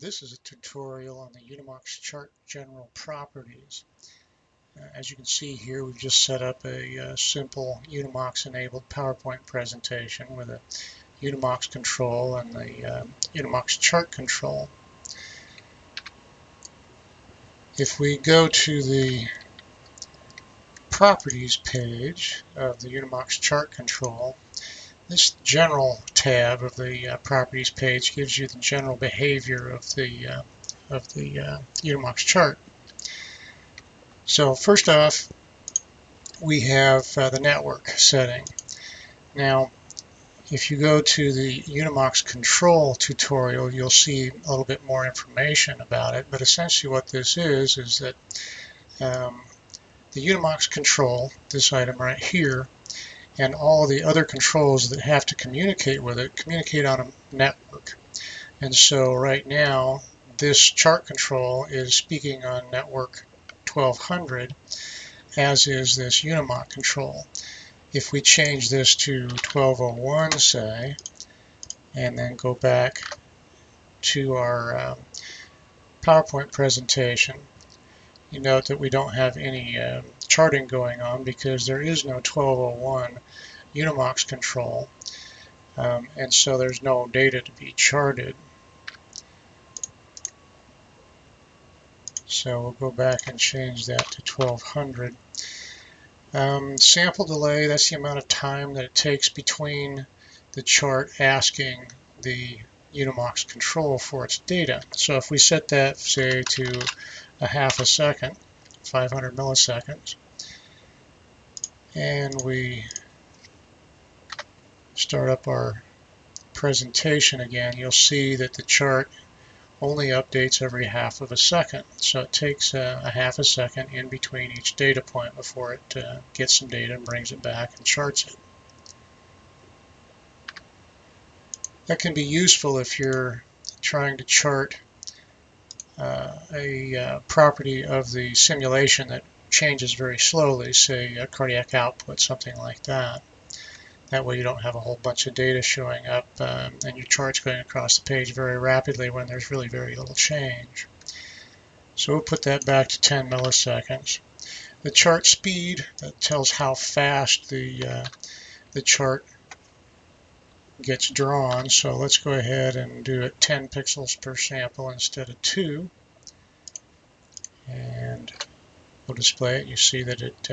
This is a tutorial on the UniMocXChart general properties. As you can see here, we've just set up a simple UniMox enabled PowerPoint presentation with a UniMox control and the UniMocXChart control. If we go to the properties page of the UniMocXChart control, this general tab of the properties page gives you the general behavior of the UniMocXChart. So first off, we have the network setting. Now, if you go to the UniMox control tutorial, you'll see a little bit more information about it. But essentially what this is that the UniMox control, this item right here, and all the other controls that have to communicate with it, communicate on a network. And so right now, this chart control is speaking on network 1200, as is this UniMox control. If we change this to 1201, say, and then go back to our PowerPoint presentation, you note that we don't have any charting going on because there is no 1201 UniMox control, and so there's no data to be charted. So we'll go back and change that to 1200. Sample delay, that's the amount of time that it takes between the chart asking the UniMox control for its data. So if we set that, say, to a half a second, 500 milliseconds, and we start up our presentation again, you'll see that the chart only updates every half of a second. So it takes a half a second in between each data point before it gets some data and brings it back and charts it. That can be useful if you're trying to chart a property of the simulation that changes very slowly, say a cardiac output, something like that. That way you don't have a whole bunch of data showing up and your chart's going across the page very rapidly when there's really very little change. So we'll put that back to 10 milliseconds. The chart speed, that tells how fast the chart gets drawn. So let's go ahead and do it 10 pixels per sample instead of 2. And we'll display it. You see that it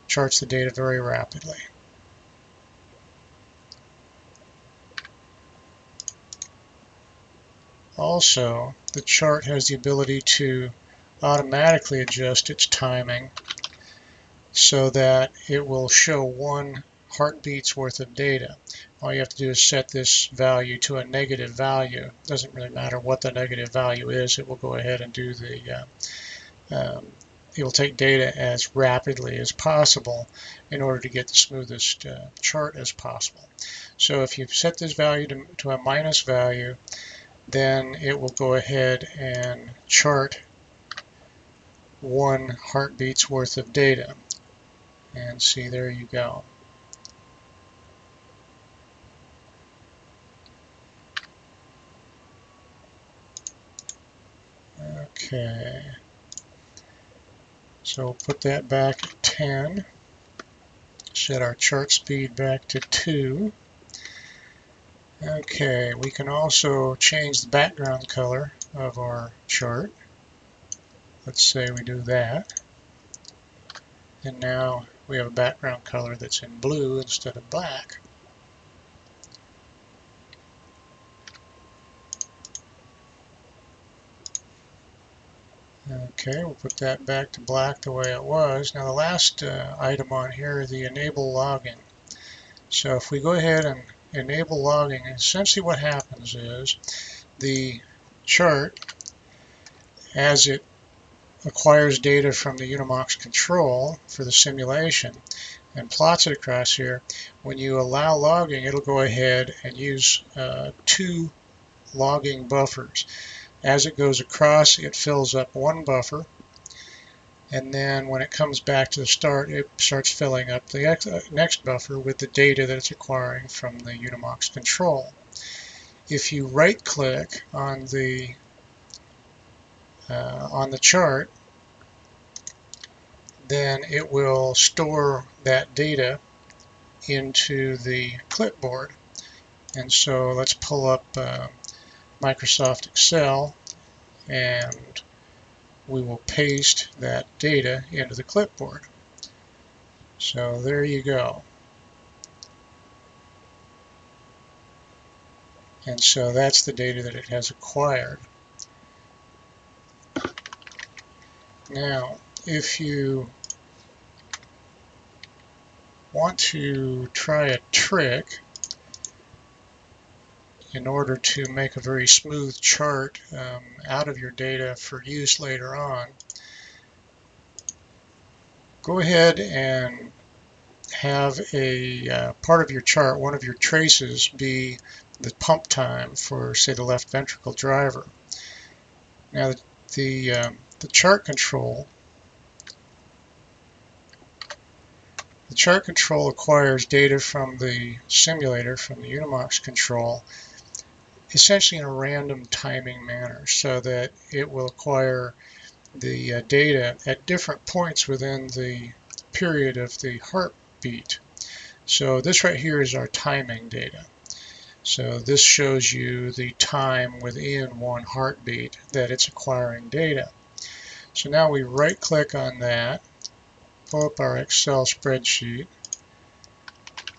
charts the data very rapidly. Also, the chart has the ability to automatically adjust its timing so that it will show 1 heartbeat's worth of data. All you have to do is set this value to a negative value. It doesn't really matter what the negative value is. It will go ahead and do the it will take data as rapidly as possible in order to get the smoothest chart as possible. So if you set this value to a minus value, then it will go ahead and chart 1 heartbeat's worth of data. And see, there you go. Okay. So we'll put that back at 10. Set our chart speed back to 2. Okay, we can also change the background color of our chart. Let's say we do that. And now we have a background color that's in blue instead of black. Okay, we'll put that back to black the way it was. Now the last item on here is the enable logging. So if we go ahead and enable logging, essentially what happens is the chart, as it acquires data from the UniMox control for the simulation and plots it across here, when you allow logging, it'll go ahead and use 2 logging buffers. As it goes across, it fills up 1 buffer, and then when it comes back to the start, it starts filling up the next buffer with the data that it's acquiring from the UniMox control. if you right click on the chart, then it will store that data into the clipboard. And so let's pull up Microsoft Excel, and we will paste that data into the clipboard. So there you go. And so that's the data that it has acquired. Now, if you want to try a trick in order to make a very smooth chart out of your data for use later on, go ahead and have a part of your chart, one of your traces, be the pump time for, say, the left ventricle driver. Now, the chart control acquires data from the simulator, from the UniMox control, essentially in a random timing manner, so that it will acquire the data at different points within the period of the heartbeat. So this right here is our timing data. So this shows you the time within one heartbeat that it's acquiring data. So now we right click on that, pull up our Excel spreadsheet,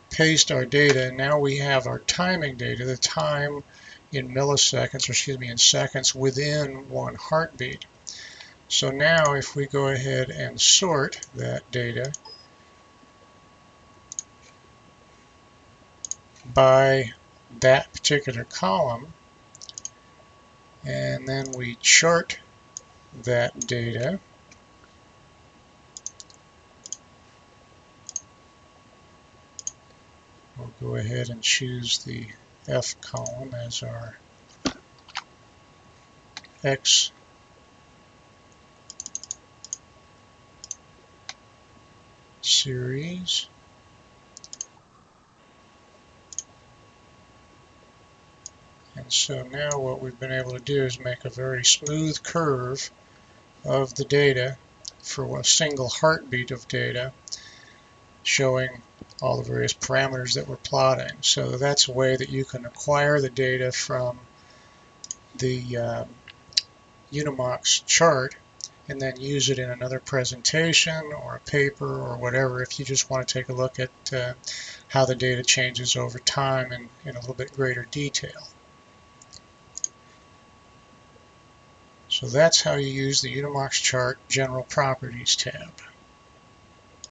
paste our data, and now we have our timing data, the time in milliseconds, or excuse me, in seconds within one heartbeat. So now if we go ahead and sort that data by that particular column, and then we chart that data, we'll go ahead and choose the F column as our X series. And so now what we've been able to do is make a very smooth curve of the data for a single heartbeat of data, showing all the various parameters that we're plotting. So that's a way that you can acquire the data from the UniMocXChart and then use it in another presentation or a paper or whatever, if you just want to take a look at how the data changes over time in a little bit greater detail. So that's how you use the UniMocXChart General Properties tab.